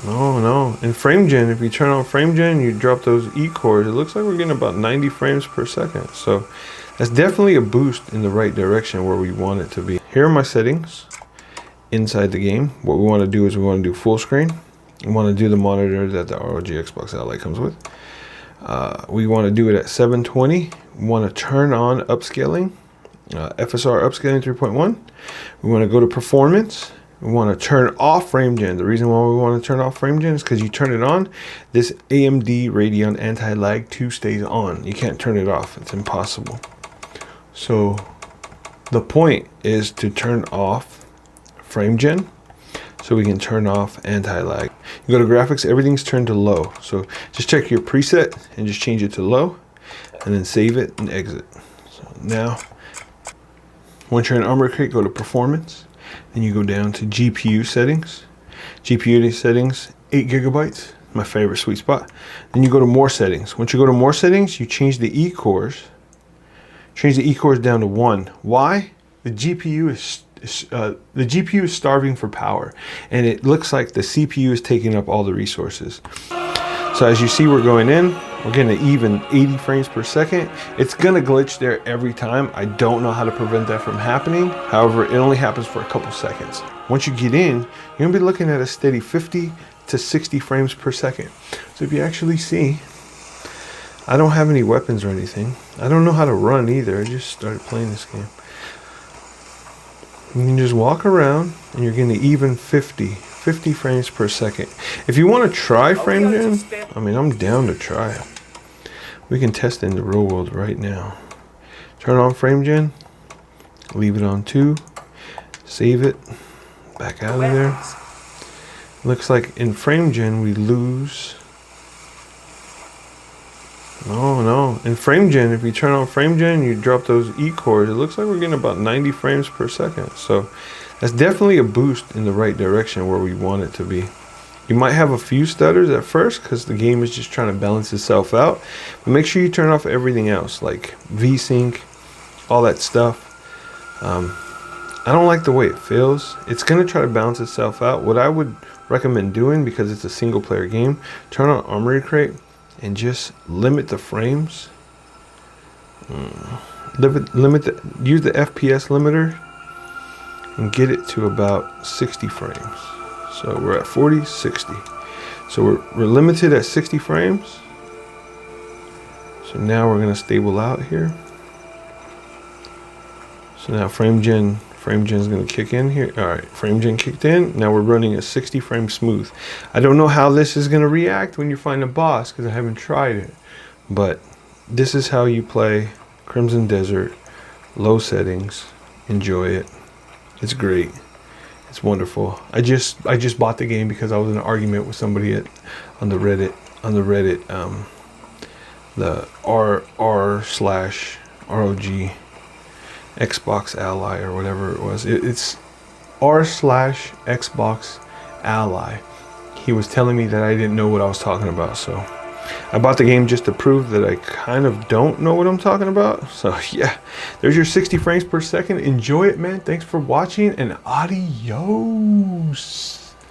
No. In frame gen, if you turn on frame gen, you drop those E cores, it looks like we're getting about 90 frames per second. So that's definitely a boost in the right direction where we want it to be. Here are my settings inside the game. What we want to do is we want to do full screen. We want to do the monitor that the ROG Xbox Ally comes with. We want to do it at 720. We want to turn on upscaling, FSR upscaling 3.1. We want to go to performance. We want to turn off frame gen. The reason why we want to turn off frame gen is because you turn it on, this AMD Radeon anti-lag 2 stays on. You can't turn it off. It's impossible. So the point is to turn off frame gen so we can turn off anti-lag. You go to graphics, everything's turned to low. So just check your preset and just change it to low and then save it and exit. So now, once you're in Armoury Crate, go to performance. Then you go down to GPU settings. GPU settings, 8 gigabytes, my favorite sweet spot. Then you go to more settings. Once you go to more settings, you change the E cores. Change the E cores down to 1. Why? The GPU is starving for power, and it looks like the CPU is taking up all the resources. So as you see, we're going in, we're getting an even 80 frames per second. It's gonna glitch there every time. I don't know how to prevent that from happening. However, it only happens for a couple seconds. Once you get in, you're gonna be looking at a steady 50 to 60 frames per second. So if you actually see, I don't have any weapons or anything. I don't know how to run either. I just started playing this game. You can just walk around and you're getting even 50 frames per second. If you want to try frame gen, I mean, I'm down to try it. We can test it in the real world right now. Turn on frame gen, leave it on 2, save it, back out of there. Looks like in frame gen we lose. No. In frame gen, if you turn on frame gen, you drop those E cores, it looks like we're getting about 90 frames per second. So that's definitely a boost in the right direction where we want it to be. You might have a few stutters at first because the game is just trying to balance itself out. But make sure you turn off everything else, like VSync, all that stuff. I don't like the way it feels. It's going to try to balance itself out. What I would recommend doing, because it's a single player game, turn on Armoury Crate and just limit the frames. Use the FPS limiter and get it to about 60 frames. So we're at 40, 60. So we're limited at 60 frames. So now we're gonna stable out here. So now frame gen is gonna kick in here. All right, frame gen kicked in. Now we're running a 60 frame smooth. I don't know how this is gonna react when you find a boss because I haven't tried it, but this is how you play Crimson Desert, low settings. Enjoy it. It's great. It's wonderful. I just bought the game because I was in an argument with somebody on the Reddit, the r/ROG Xbox Ally or whatever it was. It's r/Xbox Ally. He was telling me that I didn't know what I was talking about, so I bought the game just to prove that I kind of don't know what I'm talking about. So yeah, there's your 60 frames per second. Enjoy it, man. Thanks for watching, and adios.